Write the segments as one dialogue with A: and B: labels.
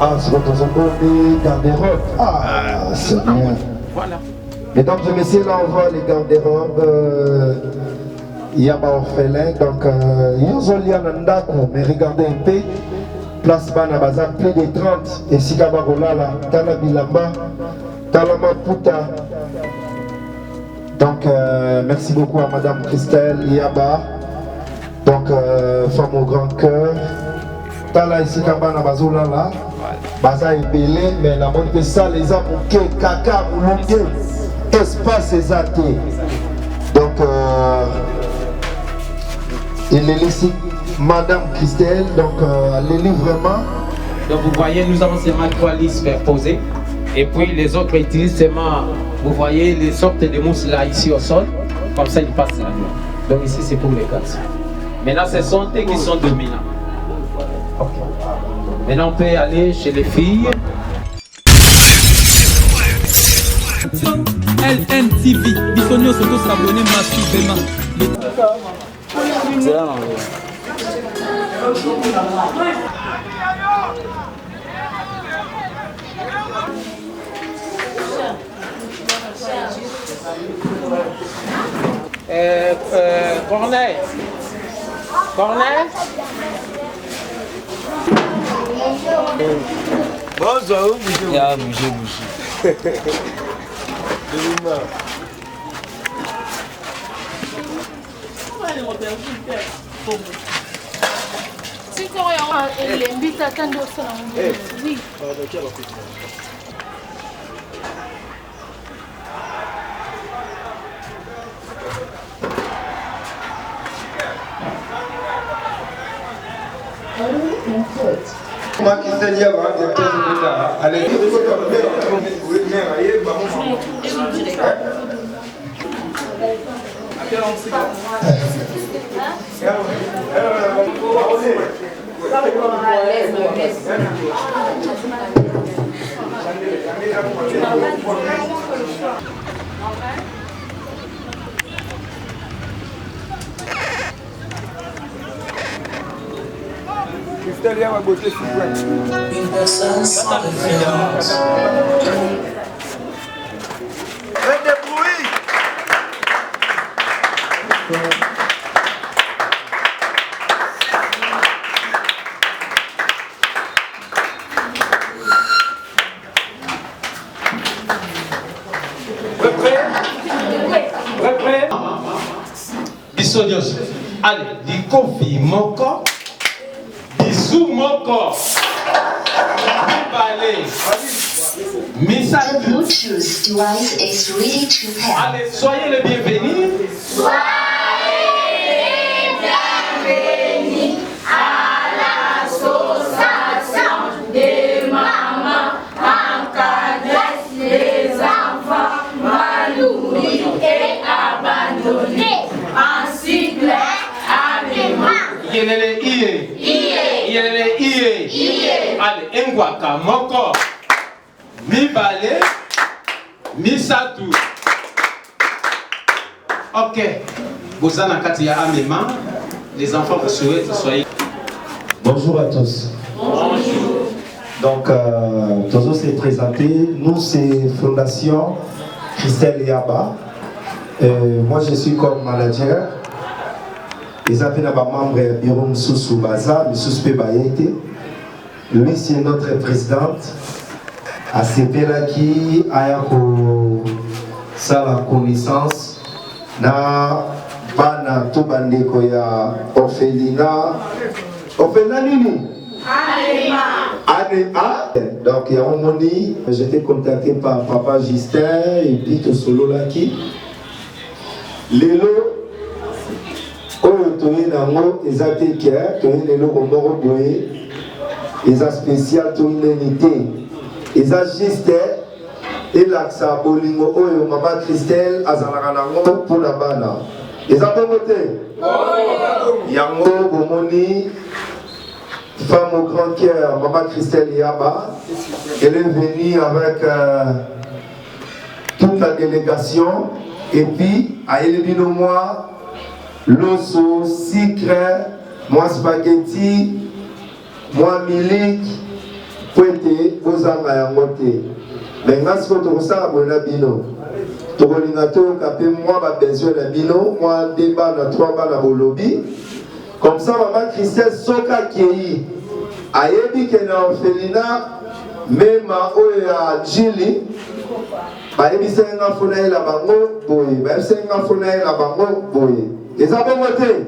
A: Ah, c'est votre des garde-robes. Ah, c'est bien.
B: Voilà.
A: Mesdames et messieurs, là on voit les garde-robes. Il y a un orphelin, donc ils ont lié un ndako, mais regardez un peu. Place Bana Bazar, plus de 30. Et si Kabarola, là, Tala Bilamba, Tala Maputa. Donc, merci beaucoup à Madame Christelle Yaba. Donc, femme au grand cœur. Tala ici Kabana Bazola là. Baza est belé, mais la bonne que ça, les hommes, caca, moulongué, espace et athées. Donc, il est ici. Madame Christelle, donc elle lit vraiment.
B: Donc vous voyez, nous avons seulement 3 lits superposés. Et puis les autres utilisent seulement, vous voyez, les sortes de mousses là ici au sol. Comme ça, ils passent la nuit. Donc ici, c'est pour les garçons. Maintenant, ce sont eux qui sont dominants. Okay. Maintenant, on peut aller chez les filles.
C: LNTV, Bisogno sont tous abonnés massivement.
D: C'est là, non.
B: Corneille. Corneille.
D: Bonjour, bouger. Ah, bouger.
E: Oui.
A: Moi qui sais dire, allez.
F: Une personne sans référence.
A: Faites des bruits.
B: Prêt? Bisognos. Allez, dis Kofi Moko. Bisou Moko. Allez.
F: The Bluetooth device is ready to pair.
B: Allez, soyez les bienvenus.
E: Soyez bienvenus à l'association des mamans encadrent les enfants mal nourris et abandonnés en cycle habillement.
B: Yelele iye. Yelele iye. Allez, Ngwaka Moko. Mibale. Misatu. Ok. Bozana Katia Amema. Les enfants vous souhaitent soyez.
A: Bonjour à tous.
B: Bonjour.
A: Donc, Tozo s'est présenté. Nous, c'est Fondation Christelle Yaba. Moi, je suis comme manager. Ils appellent un membre Birom Soussou Baza, M. Bayete. Lui, c'est notre présidente. À Sepelaki, Ayako, ça la connaissance. Na Bana Tobandeko ya Orphelina. Orphelina Nini? Anima. Donc, il y a un moment, j'étais contacté par Papa Justin et puis tout solo là qui. Lelo, oyo toye nango eza te kia, toye lelo komoko boye, eza spécial toye neni te. Eza juste elakisa bolingo oyo Mama Christelle azalaka nango mpona bana. Eza bongo te? Yango bomoni femme au grand cœur, Mama Christelle Yaba. Elle est venue avec toute la délégation. Et puis, à Elebino, moi, l'osso, sucre, moi spaghetti, moi milik, pointe bozanga yango te. Mais nga siko tokosala boye na bino. Tokolinga toyoka mpe mwa babesoin na bino, mwa 2 bana 3 bana bolobi. Comme ça, maman Christelle soka akei ayebi ke na orphelinat mema oyo ya Jili bayebisaki nga fona ye na bango boye, bayebisaki nga fona ye na bango boye. Eza bongo te?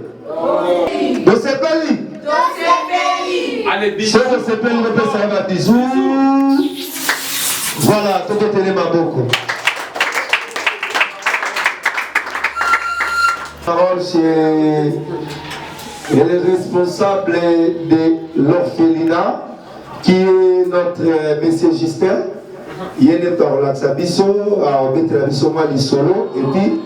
A: Bosepeli? So bosepeli bopesa ba bisou. Voilà, tokotele maboko. Parole chez le responsable de l'orphelinat qui est notre monsieur Justin. Il est par l'Axabiso, à Obetrabiso Malisolo, et puis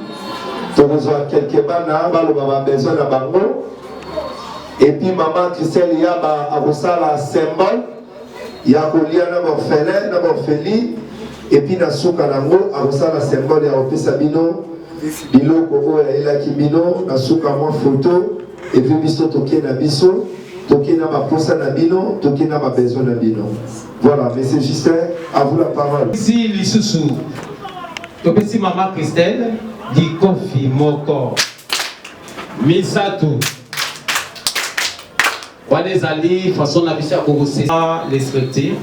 A: tu reçois quelques bananes, tu as besoin de bango. Et puis maman Christelle, il y a un symbole, il y a un orphelin, un orpheline, et puis na souka nango, un symbole, il y a un Sabino, biloko oyo ya kibino, na souka moi photo, et puis biso toke na biso, toke na baposa na bino, toke na besoin na bino. Voilà, monsieur Justin, à vous la parole.
B: Ici, l'Issousou, Topesi Maman Christelle, dit Kofi Moko, Misatou, Walezali, façon d'habiter à les structures.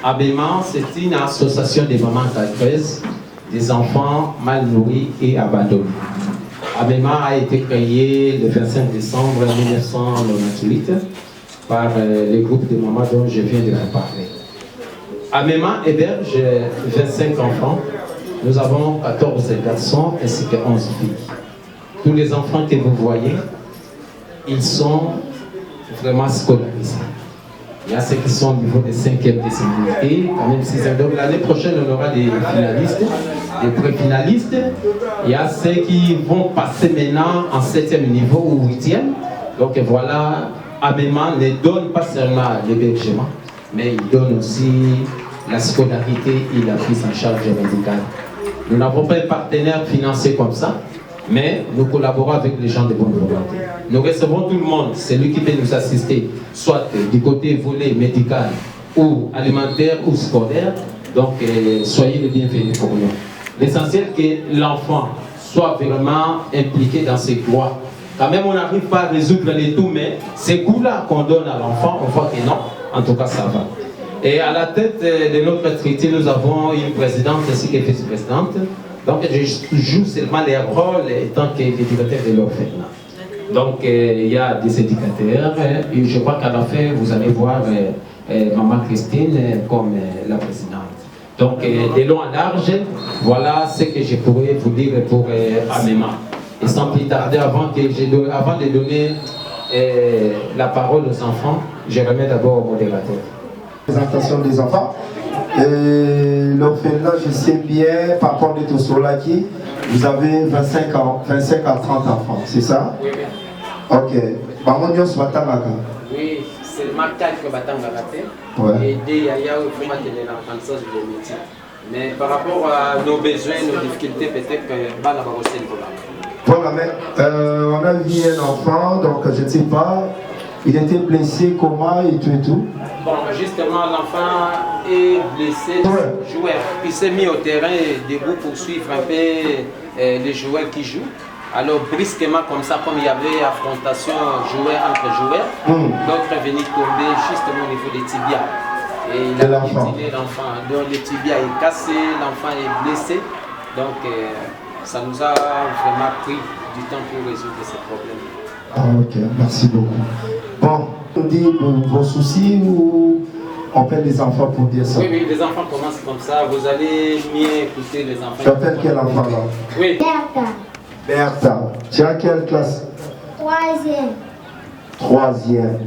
B: Abéman, c'est une association des mamans catholiques, des enfants mal nourris et abandonnés. Abéman a été créé le 25 décembre 1998 par le groupe de mamans dont je viens de vous parler. Abéman héberge 25 enfants. Nous avons 14 garçons ainsi que 11 filles. Tous les enfants que vous voyez, ils sont vraiment scolarisés. Il y a ceux qui sont au niveau de 5e décimalité, quand même 6e. Donc l'année prochaine, on aura des finalistes, des pré-finalistes. Il y a ceux qui vont passer maintenant en 7e niveau ou 8e. Donc voilà, Abéman ne donne pas seulement l'hébergement, mais il donne aussi la scolarité et la prise en charge médicale. Nous n'avons pas un partenaire financier comme ça, mais nous collaborons avec les gens de bonne volonté. Nous recevons tout le monde, celui qui peut nous assister, soit du côté volet médical ou alimentaire ou scolaire. Donc soyez les bienvenus pour nous. L'essentiel est que l'enfant soit vraiment impliqué dans ses droits. Quand même on n'arrive pas à résoudre les tout, mais ces coups-là qu'on donne à l'enfant, on voit que non, en tout cas ça va. Et à la tête de notre traité, nous avons une présidente ainsi qu'une vice-présidente. Donc je joue seulement les rôles étant que l'éducateur de l'orphelinat. Donc il y a des éducateurs et je crois qu'à la fin vous allez voir Maman Christine comme la présidente. Donc de long en large, voilà ce que je pourrais vous dire pour Abéman. Et sans plus tarder, avant de donner la parole aux enfants, je remets d'abord au modérateur.
A: Présentation des enfants. L'orphelinat, je sais bien, par contre de Tosolaki, vous avez 25 à 30 enfants, c'est ça?
B: Oui.
A: Ok. Maman soit Batangaka.
B: Oui, c'est le marquage que Batangaka fait.
A: Ouais.
B: Et des yaya il faut maintenir l'apprentissage de métier. Mais par rapport à nos besoins, nos difficultés, peut-être que Bala va aussi le problème.
A: Voilà, mais on a vu un enfant, donc je ne sais pas. Il était blessé, comment et tout.
B: Bon, justement, l'enfant est blessé, joueur. Il s'est mis au terrain debout pour suivre un peu les joueurs qui jouent. Alors, brusquement, comme ça, comme il y avait affrontation joueur entre joueurs, l'autre est venu tomber justement au niveau des tibias. Et il a mutilé l'enfant. Donc, le tibia est cassé, l'enfant est blessé. Donc, ça nous a vraiment pris du temps pour résoudre ces problèmes.
A: Ah, ok, merci beaucoup. Bon, on dit vos soucis ou on appelle les enfants pour dire ça?
B: Oui, les enfants commencent comme ça. Vous allez mieux écouter les enfants.
A: Tu appelles quel enfant là?
B: Oui.
A: Bertha. Tu as quelle classe? 3e.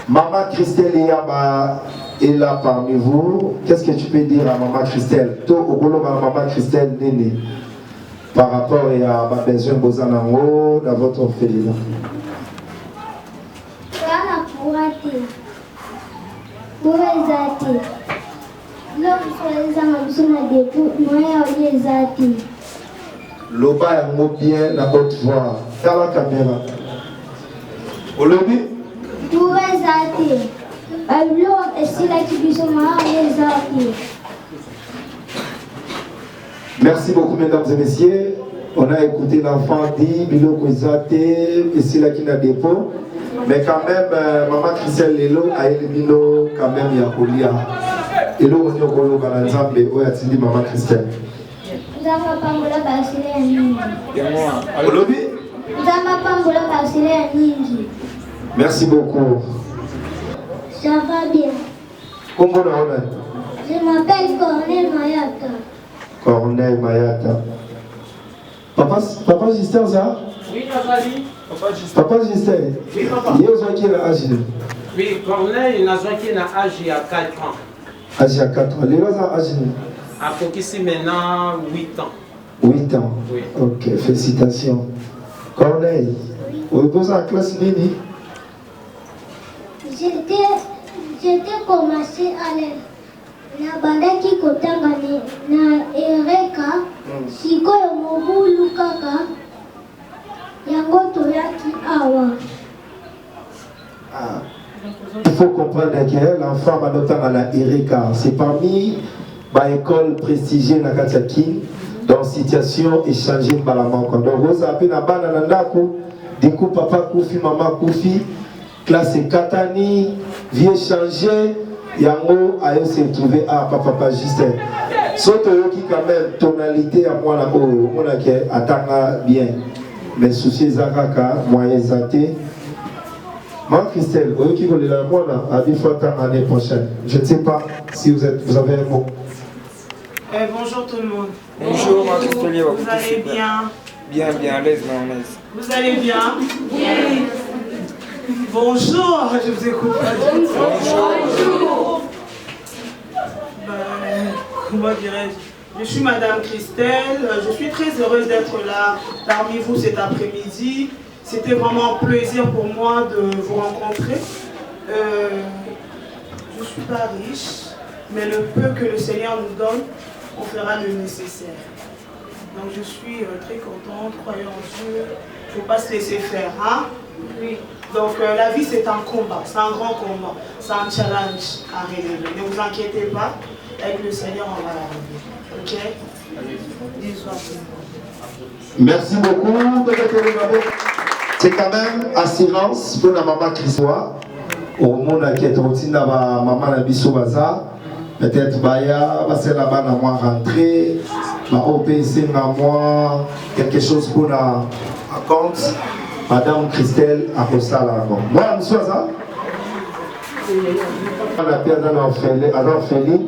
A: Maman Christelle est là parmi vous. Qu'est-ce que tu peux dire à Maman Christelle? Toi, au boulot, Maman Christelle Néné, par rapport à ma besoin Bozanango dans votre orphelinat. Loba yango bien na haute voix. Dans la caméra. Au lobby? Merci beaucoup, mesdames et messieurs. On a écouté l'enfant dit, Bilo Kwezate, et c'est là qui n'a dépôt. Mais quand même, maman Christelle Lelo a éliminé quand même Yakolia. Et là, on est au Kolo Balanzambe, où a dit maman Christelle. Merci beaucoup.
G: Ça va bien.
A: Comment on est?
G: Je m'appelle Corneille Mayata.
A: Corneille Mayata. Papa Justin, ça?
B: Oui, Nazali.
A: Papa Justin.
B: Oui, papa.
A: Il y a aussi qui est âge.
B: Oui, Corneille Nazali qui est âgé à 4 ans.
A: Âgé à 4 ans. Les gens ont âgé.
B: À Kokisi maintenant 8 ans.
A: 8 ans.
B: Oui.
A: Ok, félicitations. Corneille, vous êtes en classe Nini?
G: J'étais commencé à l'aide. Na bandaki kotanga na ereka sikoyo mobulu kaka yango toyaki awa.
A: Il faut comprendre que l'enfant va notamment à la Ereka. C'est parmi les écoles prestigieuses na Katiaki dans situation échangée par la manque. Donc vous avez na bana nandaku, du coup papa Koufi, maman Koufi, classe Katani, vie échangée. Yango a se trouvé à papa Justin. Soto qui quand même tonalité à moi là haut, on a qui attend bien. Mais souci Zakaka, moyen zaté. Moi Christelle, vous qui voulez la moi là, à 10 fois l'année prochaine. Je ne sais pas si vous avez un mot.
H: Bonjour tout le monde.
D: Bonjour, moi Christelle.
H: Vous allez bien?
D: Bien, à l'aise, à l'aise.
H: Vous allez bien? Bien. Bonjour, je vous écoute pas du tout. Bonjour. Comment dirais-je? Je suis Madame Christelle. Je suis très heureuse d'être là parmi vous cet après-midi. C'était vraiment un plaisir pour moi de vous rencontrer. Je ne suis pas riche, mais le peu que le Seigneur nous donne, on fera le nécessaire. Donc je suis très contente, croyant en Dieu. Il ne faut pas se laisser faire. Hein? Oui. Donc la vie c'est un combat, c'est un grand combat, c'est un challenge à relever. Ne vous inquiétez pas, avec le Seigneur on va l'arriver. Ok?
A: Merci beaucoup. C'est quand même assurance pour la maman Christois. Au monde qui est routine à maman Nabiso Baza. Peut-être Baya, c'est là-bas à moi rentrer. Ma OPC à moi quelque chose pour la compte. Madame Christelle a posé là. Moi, je suis ça. On a perdu un orphelinat.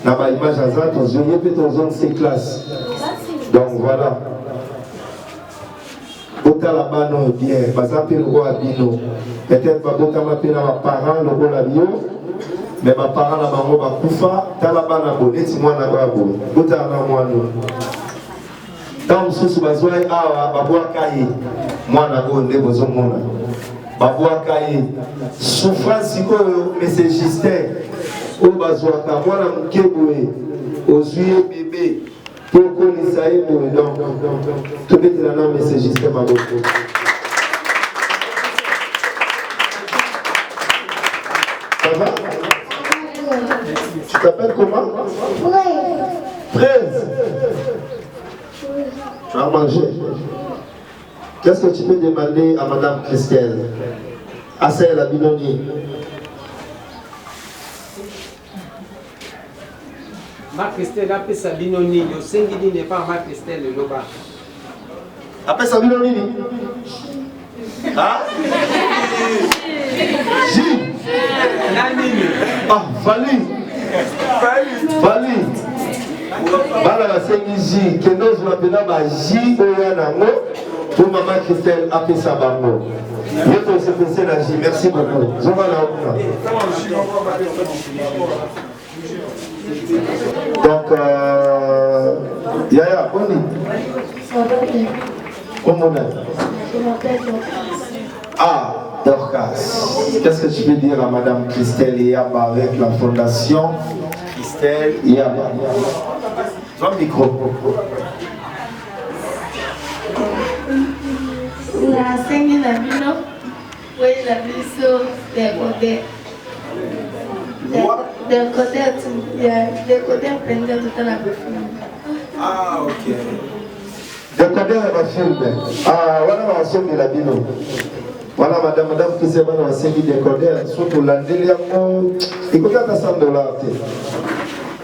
A: Dans l'image à ça, on a fait dans une ces classes. Donc voilà. Bota là-bas, non, bien. Parce que le roi Abino. Peut-être que Bota m'a appelé à parents, le roi Abino. Mais mes parents là-bas, on va Koufa. T'as là-bas, on a bonnet, si moi, on a pas bonnet. Bota là, moi, non. Tant que je besoin à Baboua Kaye, moi na go ne besoin mona. Baboua Kaye, souffrance mais c'est Justin. Au besoin ka moi na mukeboué, aux yeux bébé, pour qu'on y saille boé donc. Tout est là mais c'est Justin Baboko. Ça va? Tu t'appelles comment? Fraise. Tu vas manger. Qu'est-ce que tu peux demander à Madame Christelle? Assez la Binoni.
B: Ma Christelle appelle sa Binoni. Le Sengidi n'est pas ma Christelle le Loba.
A: Appelle sa Binoni. Ah? J. Ah, Fali. Fali. Bala la Saint-J, que nous appelons J pour maman Christelle appelle sa bango. La J, merci beaucoup. Donc, Yaya, Boni. Comment on est? Ah, Dorcas. Qu'est-ce que tu veux dire à Madame Christelle Yaba avec la fondation Christelle Yaba? Ton micro.
G: La scène la bino, oui la biso de côté.
I: Décodeur pendant tout à
D: Ah, ok.
A: Décodeur va filmer. Ah, voilà, on va sauver la bino. Voilà, madame qui s'est venue à série décodeur. Surtout la délire, il faut $100.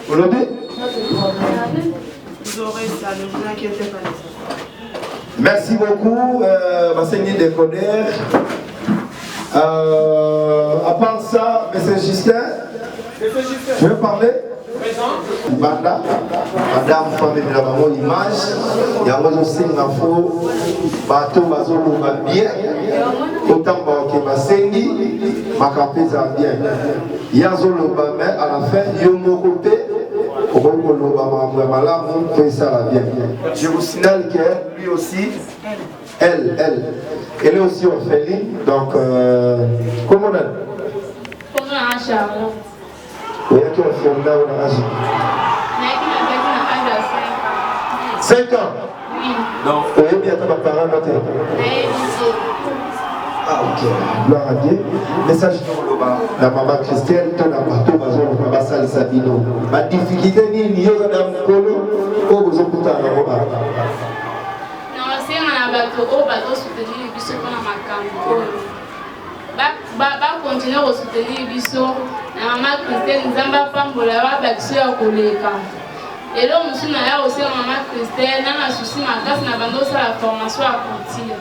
A: Vous le dites?
H: Vous aurez ça, ne vous inquiétez pas.
A: Merci beaucoup, ma seigneur décodeur. À part ça, M. Justin, tu veux parler? Madame, femme de la maman, image, il y a un aussi un info, bateau, bateau, bien, autant que ma sengi, ma campée, ça bien. Il y a un mais à la fin, il y a un côté, je vous signale qu'elle, lui aussi, elle est aussi orpheline, donc, comment on est?
E: Comment on a Charles?
A: Oui, qui est orpheline là, on a agi. 5 ans?
E: Oui.
A: Non. Oui, bien, tu vas parler à ah, ok. Gloire à Dieu. Message de la maman Christelle, ton bateau, ma salle Sabino. Ma difficulté, ni dans le polo, ou vous avez tout à l'heure.
E: Non, c'est un bateau soutenir les bisous pour ma campagne. Va continuer à soutenir les bisous. La maman Christelle, nous avons pas pour la bateau à collègue. Et là, nous sommes aussi à maman Christelle, dans la souci, ma classe, nous avons la formation à couture.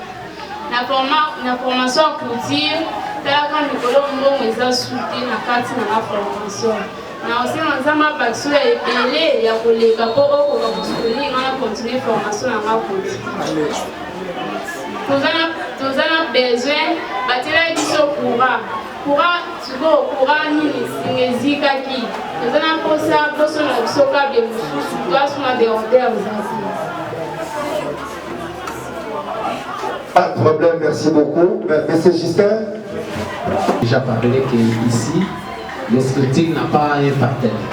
E: La formation à couture, quand nous voulons nous soutenir la carte de la formation. Nous aussi, nous avons un bateau à épeler, il y a pour les capos, pour soutenir, on a continué la formation à la couture. Nous avons besoin de bâtir un courant. Courant, ni zikaki. Nous avons posé un peu sur le socle de moussous, toi sur la déordère.
A: Pas de problème, merci beaucoup. Monsieur Justin.
B: Déjà parlé qu'ici, le scripting n'a pas un partenaire.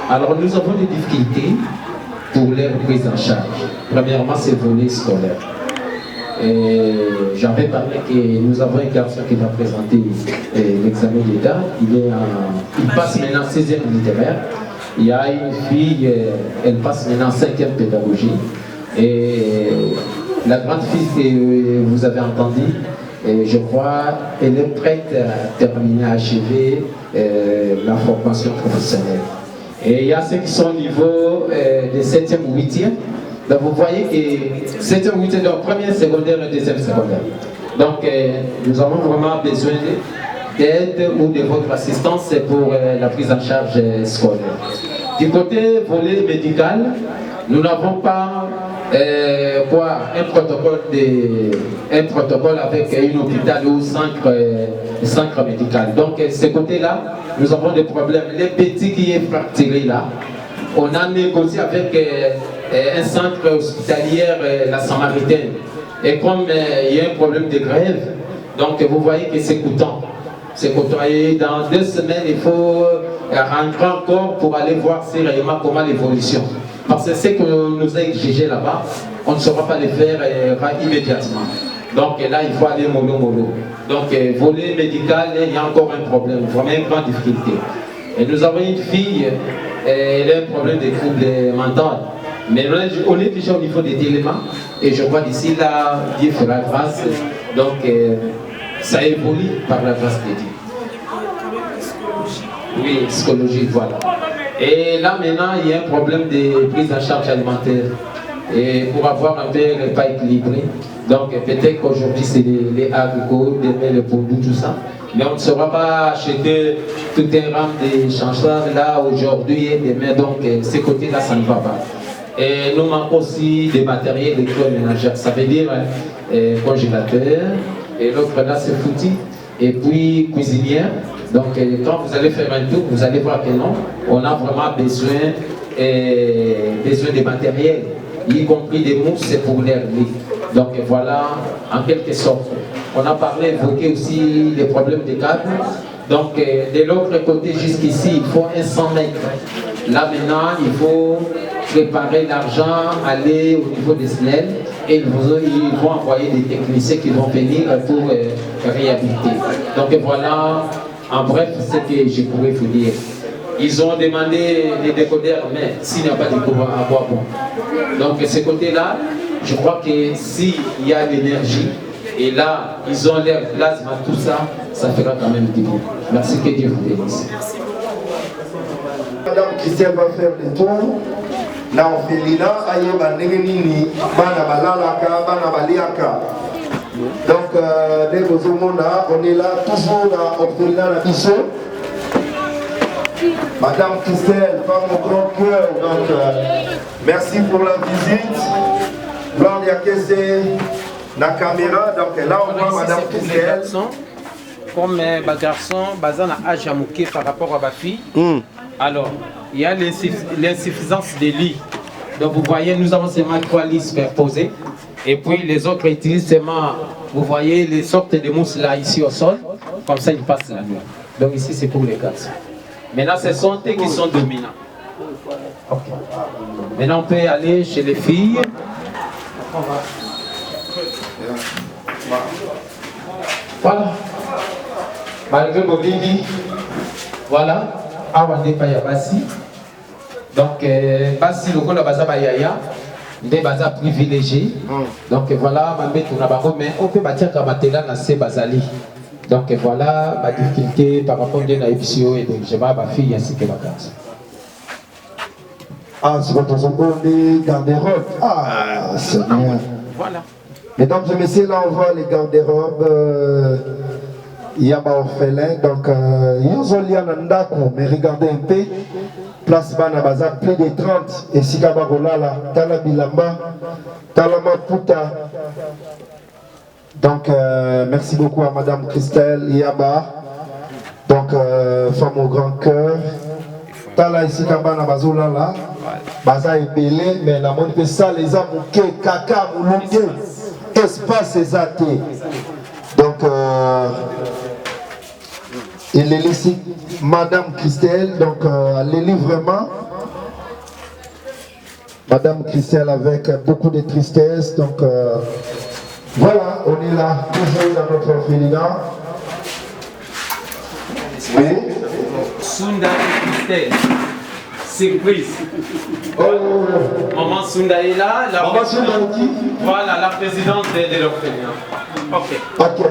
B: Alors nous avons des difficultés pour leur prise en charge. Premièrement, c'est le volet scolaire. J'avais parlé que nous avons un garçon qui va présenter l'examen d'État. Il passe maintenant 6e littéraire. Il y a une fille, elle passe maintenant 5e pédagogie. Et la grande fille que vous avez entendue, je crois, elle est prête à terminer, à achever la formation professionnelle. Et il y a ceux qui sont au niveau de 7e ou 8e. Donc vous voyez que 7e ou 8e, donc première secondaire et deuxième secondaire. Donc nous avons vraiment besoin d'aide ou de votre assistance pour la prise en charge scolaire. Du côté volet médical, nous n'avons pas un protocole avec un hôpital ou centre médical. Donc ce côté-là, nous avons des problèmes. Les petits qui est fracturé là, on a négocié avec un centre hospitalier, la Samaritaine. Et comme il y a un problème de grève, donc vous voyez que c'est coûtant. C'est coûtant. Et dans 2 semaines, il faut rentrer encore pour aller voir sérieusement comment l'évolution. Parce que ce que nous a exigé là-bas, on ne saura pas le faire immédiatement. Donc là, il faut aller mollo. Donc volet médical, il y a encore un problème, vraiment une grande difficulté. Et nous avons une fille, elle a un problème de troubles mentaux. Mais on est déjà au niveau des éléments. Et je crois d'ici là, Dieu fera grâce. Donc ça évolue par la grâce de Dieu. Oui, psychologie, voilà. Et là maintenant, il y a un problème de prise en charge alimentaire. Et pour avoir un peu le repas équilibré, donc peut-être qu'aujourd'hui c'est les haricots, demain le pondou, tout ça. Mais on ne saura pas acheter tout un rang de chanchards là aujourd'hui et demain, donc ces côtés-là, ça ne va pas. Et nous manquons aussi des matériels électroménagers, ça veut dire congélateur, et l'autre là c'est foutu, et puis cuisinière. Donc quand vous allez faire un tour, vous allez voir que non, on a vraiment besoin des matériels, y compris des mousses pour l'air libre. Donc voilà, en quelque sorte. On a parlé, évoqué aussi les problèmes des câbles. Donc de l'autre côté jusqu'ici, il faut un 100 mètres. Là maintenant, il faut préparer l'argent, aller au niveau des SNEL et ils vont envoyer des techniciens qui vont venir pour réhabiliter. Donc voilà, En bref, ce que je pourrais vous dire. Ils ont demandé les décodeurs, mais s'il n'y a pas de décodeur, à quoi bon? Donc, de ce côté-là, je crois que s'il y a l'énergie, et là, ils ont l'air plasma, tout ça, ça fera quand même du bien. Merci, que Dieu vous bénisse.
A: Madame Christelle va faire le tour. Na Ophelina, ayeba nini, bana balalaka, bana baliaka. Donc, dès que on est là, toujours à Ophelina la bichot. Madame Christelle, par mon grand cœur, donc merci pour la visite. Gloria Kessé, la caméra, donc là on voit Madame Christelle.
B: Comme les garçons, bazan a âge à mouquer par rapport à ma fille. Alors, il y a l'insuffisance des lits. Donc vous voyez, nous avons seulement 3 lits superposés. Et puis les autres utilisent seulement, vous voyez, les sortes de mousses là ici au sol. Comme ça, ils passent la nuit. Donc ici, c'est pour les garçons. Maintenant, ce sont eux qui sont dominants. Okay. Maintenant, on peut aller chez les filles. Voilà. Malgré Bobili, voilà. Awande Paya Bassi. Donc, Bassi, le coup de Baza Bayaya, des Baza privilégiés. Donc, voilà, mais on peut bâtir Kamatela dans ces Bazali. Donc voilà ma difficulté par rapport à l'Aïbisio et je vais ma fille ainsi que ma carte.
A: Ah, c'est votre garde-robe. Ah, c'est bien.
B: Voilà.
A: Mesdames et messieurs, là on voit les garde-robes. Il y a ma orphelin. Donc, ils ont lié à Nandako, mais regardez un peu. Place Banabaza, plus de 30. Et si Kabarola, là, Tala Bilamba, Talama Puta. Donc, merci beaucoup à Madame Christelle Yaba. Donc, femme au grand cœur. Tala ici, Kabana Bazola là. Baza est belé, mais la montre que ça, les âmes, caca, moulongue, espace exaté. Donc, il est ici, Madame Christelle. Donc, elle est vraiment. Madame Christelle avec beaucoup de tristesse. Donc, voilà, on est là, toujours dans notre orphelinat. Oui.
B: Sunda Christelle. Surprise. Oh. Maman Sunda est là.
A: Maman Sunda qui?
B: Voilà, la présidente de l'orphelinat. Ok.
A: Ok.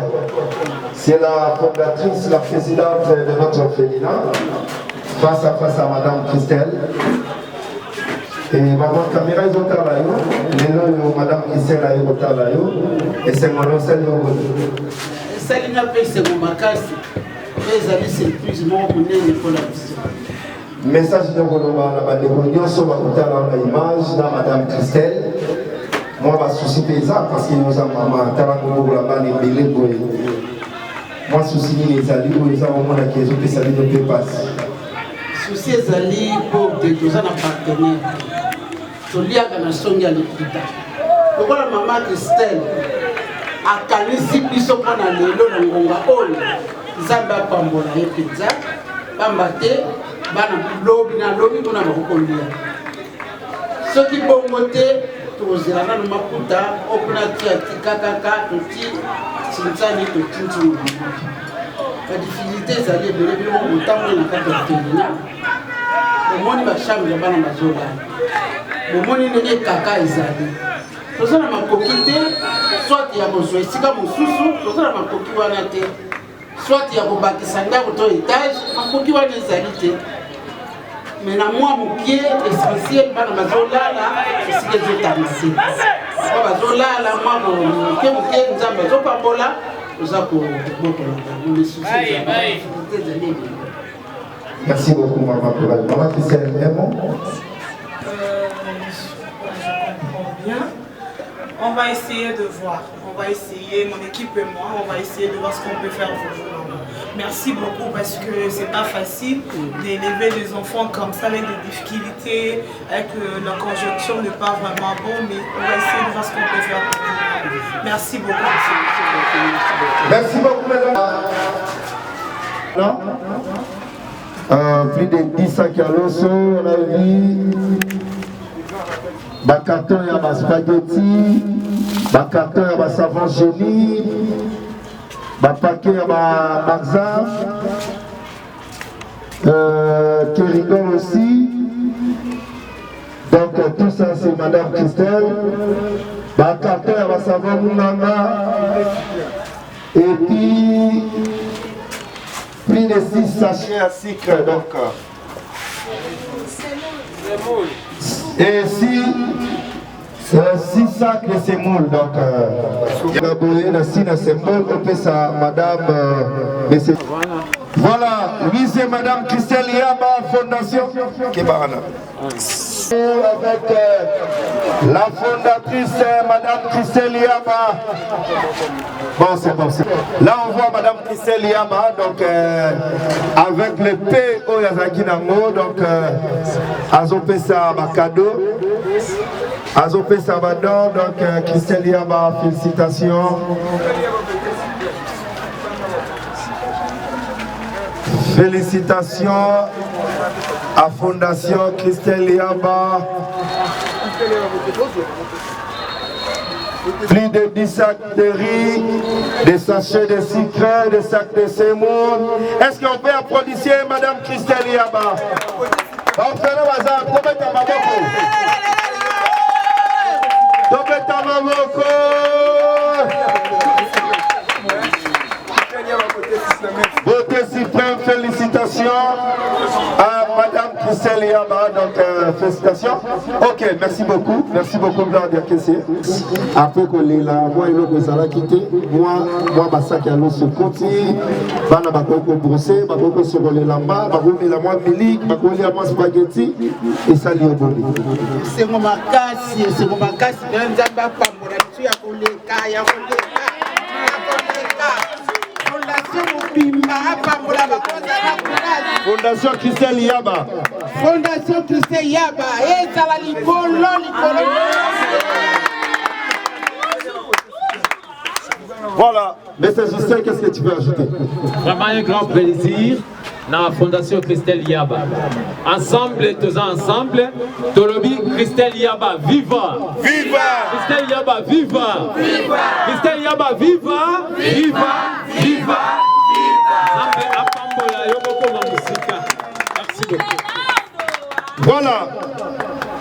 A: C'est la fondatrice, la présidente de notre orphelinat. Face à Madame Christelle. Et maman caméra ils ont là, les noms Madame Christelle a eu là, et c'est mon nom celle
J: celle n'a pas c'est mon macas, les amis c'est plus non on est pour la vision.
A: Message de Roloma la bande sur la image dans Madame Christelle. Moi va souci paysan parce que nous avons maman tarango la bande belé boy. Moi souci les alliés les avons mon qui ont ça ne peut pas.
J: Souci les alliés pour des deux ans partenaires. Toliaka na songi alikuta. Lokola mama Christelle akanisi biso mpona lelo na ngonga oyo Nzambe apambola ye mpenza pamba te bana lobi na lobi mpona bakokolia. Soki bongo te tozela nano maputa opona tia tikakaka toti tinzani totinzunga. La difficulté ezali ebele bino motambola na kati ya terina. Omoni bachambre ya bana bazolala. Bomoni ndenge kaka ezali. Toza na makoki te, soit ya kozwa esika mosusu, toza na makoki wana te. Soit ya kobakisa ndako to étage, makoki wana ezali te. Mais na mwa mokie essentiel bana bazolala esika ezotangisi. Mwa bazolala mwa moke Nzambe azopambola toza kobokola bango les soucis ezali.
A: Merci beaucoup maman pour la maman Christelle Raymond.
H: On va essayer de voir, on va essayer, mon équipe et moi, on va essayer de voir ce qu'on peut faire pour vous. Merci beaucoup parce que c'est pas facile d'élever des enfants comme ça avec des difficultés, avec la conjonction n'est pas vraiment bon, mais on va essayer de voir ce qu'on peut faire pour vous. Merci beaucoup.
A: Merci beaucoup mesdames. Plus de 10 sacs à l'osso, on a vu. Carton ya ba spaghetti, carton ya ba savon génie, paquet ya ba marza, qui rigole aussi. Donc tout ça c'est Madame Christelle. Carton va savoir Mounanga. Et puis plus de 6 sachets à sucre. Donc. Et si 6 sacs de semoule, donc il y a la signe symbole, on peut ça, Madame, Monsieur. Voilà, oui c'est Madame Christelle Yaba, Fondation Kebarana. Avec la fondatrice Madame Christelle Yaba. Bon, c'est bon. Là, on voit Madame Christelle Yaba, donc avec le P au Yazaki Nango, donc Azopé ça cadeau. Azopé Sabadon, donc Christelle Yaba, félicitations. Félicitations à Fondation Christelle Yaba. Plus de 10 sacs de riz, des sachets de sucre, des sacs de semoule. Est-ce qu'on peut applaudir Madame Christelle Yaba? On fait le bazar, Tobeta Maboko. Tobeta Maboko. Beauté suprême, félicitations à Madame Christelle Yaba, donc félicitations. Ok, merci beaucoup, Claudia Kessé. Après que les la moi et l'autre ça va quitter, moi Bassaki à l'eau se continue, Bana Bakoko brossé, Bakoko se roule lamba, Bakoko la moi milik, Bakoko la moi spaghetti, et ça lié au boli.
J: C'est mon macassi, même Zamba Pambola, tu as collé, Kaya collé.
A: Fondation Christelle Yaba.
J: Fondation Christelle Yaba. Et ça va l'icolo.
A: Voilà. Mais c'est Justin, qu'est-ce que tu peux ajouter?
B: Vraiment un grand plaisir dans la Fondation Christelle Yaba. Ensemble, tous ensemble, Tolobi Christelle Yaba, viva! Viva! Christelle Yaba, viva! Viva! Christelle Yaba, viva! Viva! Viva! Merci beaucoup.
A: Voilà.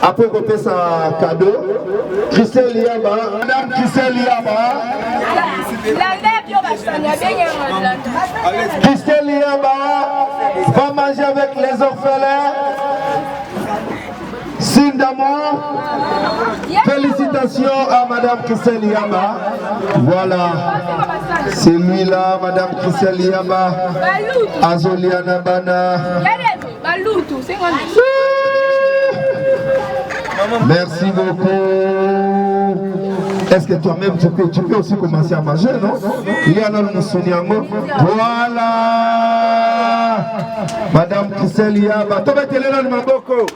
A: Après qu'on fait sa cadeau, Christelle Yaba, Madame Christelle Yaba. Christelle Yaba va manger avec les orphelins. Signe d'amour. Félicitations à Madame Christelle Yaba. Voilà. C'est lui-là, Madame Christelle Yaba. Azoliana Bana. Merci beaucoup. Est-ce que toi-même tu peux aussi commencer à manger, non? Il y a un souvenir. Voilà. Madame Christelle Yaba. Toi, tu es là, Maboko.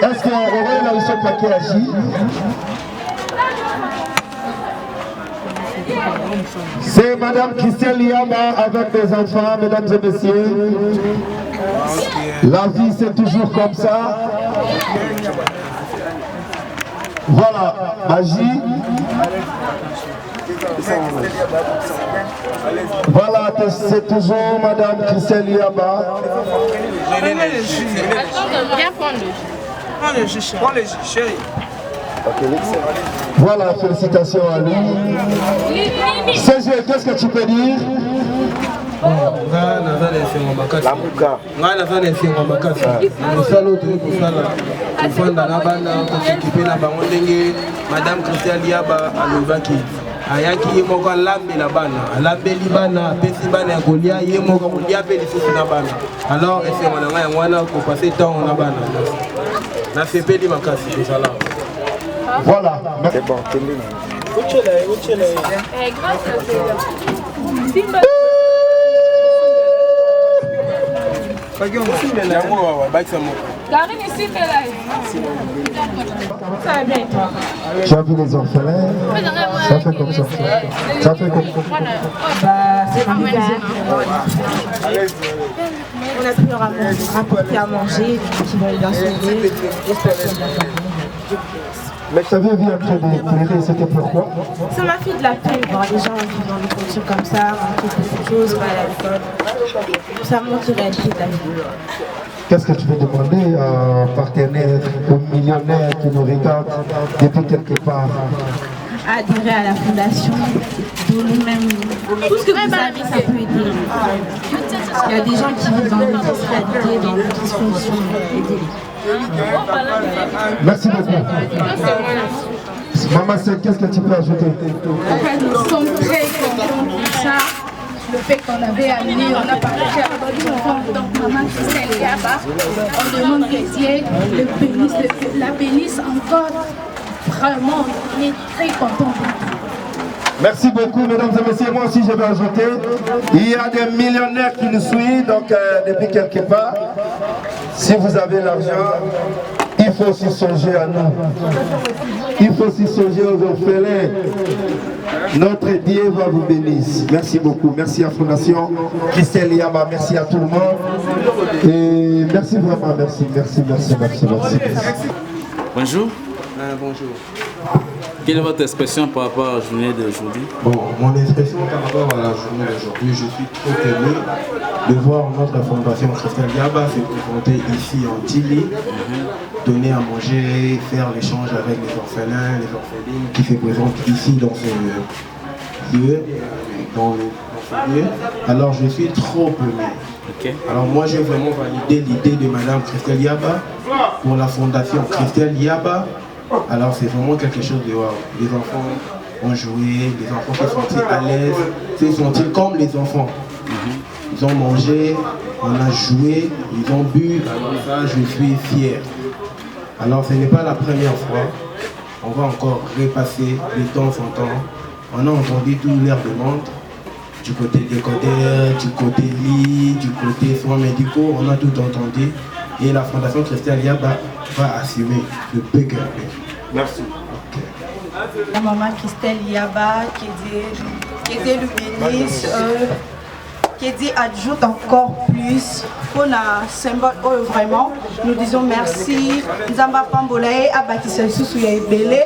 A: Est-ce qu'on aurait là où sont paquets agis? C'est Madame Christelle Yaba avec des enfants, mesdames et messieurs. La vie c'est toujours comme ça. Voilà, magie. Voilà, c'est toujours Madame Christelle Yaba.
H: Prends le jus, chérie.
A: Voilà, félicitations à lui. Serge, qu'est-ce que tu peux dire?
D: Madame Christelle Yaba alobaki ayaki ye moko alambela bana alambeli bana apesi bana ya kolia ye moko kolia mpe lisusu na bana alors esengo na ngai yango wana kopase ntango na bana nasepeli makasi tozala.
A: Voilà.
D: C'est bon,
A: Tu as vu les orphelins? Ça fait comme ça. Ça fait comme ça.
K: On a pu leur rapporter à manger, qui vont les insommer, j'espère que ça va faire.
A: Mais tu avais vu un peu de plaider, c'était pourquoi?
K: Ça m'a fait de la peine voir les gens vivre dans des conditions comme ça, manquer beaucoup de choses, pas à l'école. Ça montre la réalité de la vie.
A: Qu'est-ce que tu veux demander à un partenaire, aux millionnaires qui nous regardent depuis quelque part?
K: Adhérer à la fondation, donner même tout ce que vous avez, ça peut aider. Il y a des gens qui vivent dans l'industrialité, dans les dysfonctions, aider.
A: Merci beaucoup. Maman, qu'est-ce que tu peux ajouter?
L: Nous sommes très contents pour ça. Le fait qu'on avait amené, on a partagé avec nos enfants, donc maman Christelle Yaba. On demande que Dieu la bénisse encore. Vraiment, on est très contents.
A: Merci beaucoup, mesdames et messieurs. Moi aussi, je vais ajouter. Il y a des millionnaires qui nous suivent, donc depuis quelque part. Si vous avez l'argent, il faut aussi songer à nous. Il faut aussi songer aux orphelins. Notre Dieu va vous bénir. Merci beaucoup. Merci à Fondation Christelle Yaba. Merci à tout le monde. Et merci vraiment. Merci.
M: Bonjour.
D: Bonjour.
M: Quelle est votre expression par rapport à la journée d'aujourd'hui?
D: Bon, mon expression par rapport à la journée d'aujourd'hui, je suis trop ému de voir notre fondation Christelle Yaba se présenter ici en Tilly, donner à manger, faire l'échange avec les orphelins, les orphelines qui se présentent ici dans ce lieu, Alors je suis trop ému.
M: Okay.
D: Alors moi j'ai vraiment validé l'idée de Madame Christelle Yaba pour la fondation Christelle Yaba. Alors c'est vraiment quelque chose de wow. Les enfants ont joué, les enfants se sentent à l'aise, se sentent comme les enfants. Ils ont mangé, on a joué, ils ont bu, alors ça je suis fier. Alors ce n'est pas la première fois, on va encore repasser de temps en temps. On a entendu toutes leurs demandes, du côté décodeur, du côté lit, du côté soins médicaux, on a tout entendu. Et la Fondation Christelle Yaba va assumer le big. Merci.
I: Okay. La maman Christelle Yaba, qui Dieu le bénisse, qui Dieu ajoute encore plus. Pour un symbole vraiment, nous disons merci. Nzamba Pambolae a bâti sous Belé.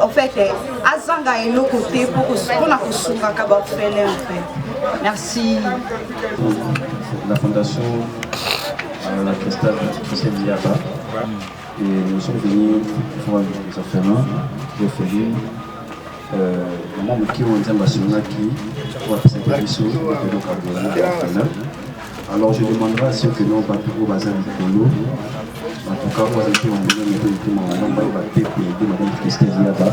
I: En fait, Azanga est l'autre côté pour la merci.
N: La Fondation la Christelle Yaba. Et nous sommes venus voir les orphelins, les orphelines. Maman qui ont été qui pour s'intéresser sur l'orphelin. Alors je demanderai à ceux que nous avons au bazar de Polo. En tout cas, pour ceux qui ont été Madame Christelle Yaba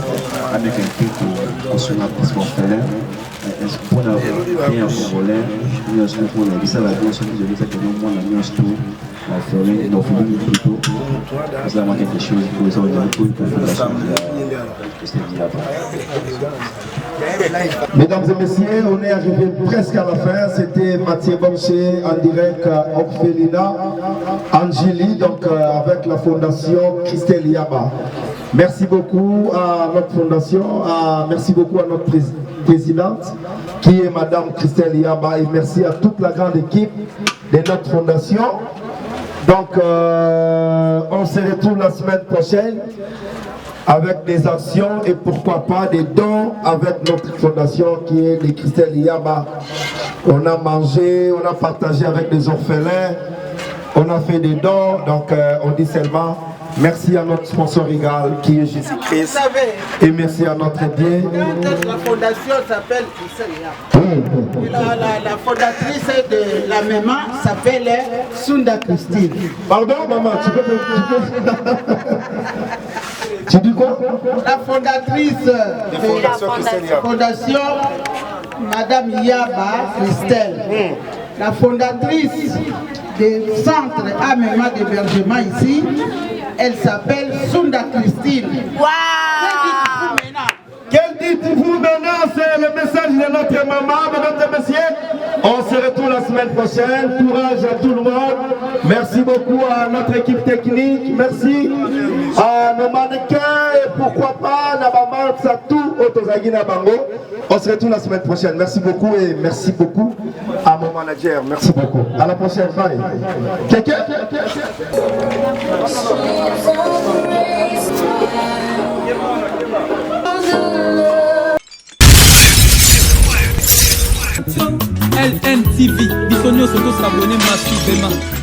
N: avec un peu de consommer pour orphelin. Pour la bien congolais, nous sommes pour la vie, la vie, nous sommes que nous avons nous avons quelque chose pour les organiser pour la Fondation Christelle Yaba.
A: Mesdames et messieurs, on est arrivé presque à la fin. C'était Mathieu Bomché en direct Orphelina Angélie, donc avec la Fondation Christelle Yaba. Merci beaucoup à notre fondation, merci beaucoup à notre présidente qui est Madame Christelle Yaba, et merci à toute la grande équipe de notre fondation. Donc on se retrouve la semaine prochaine avec des actions et pourquoi pas des dons avec notre fondation qui est les Christelle Yaba. On a mangé, on a partagé avec des orphelins, on a fait des dons, donc on dit seulement merci à notre sponsor régal qui est Jésus-Christ et merci à notre Dieu.
J: La fondation s'appelle Christelle Yaba. La fondatrice de la maman s'appelle Sunda Christine.
A: Pardon maman, tu peux... Tu dis quoi?
J: La fondatrice de la fondation Madame Yaba Christelle. La fondatrice du centre AMEMA d'hébergement ici, elle s'appelle Sunda Christine.
A: Quel dites-vous maintenant? C'est le message de notre maman, mesdames et messieurs. On se retrouve la semaine prochaine. Courage à tout le monde. Merci beaucoup à notre équipe technique. Merci à nos mannequins. Et pourquoi pas, Nabama, ça tout, Otozagi Nabango. On se retrouve la semaine prochaine. Merci beaucoup et merci beaucoup à mon manager. Merci beaucoup. À la prochaine. Bye. Quelqu'un?
C: LNTV biso nyonso tosabone massivement.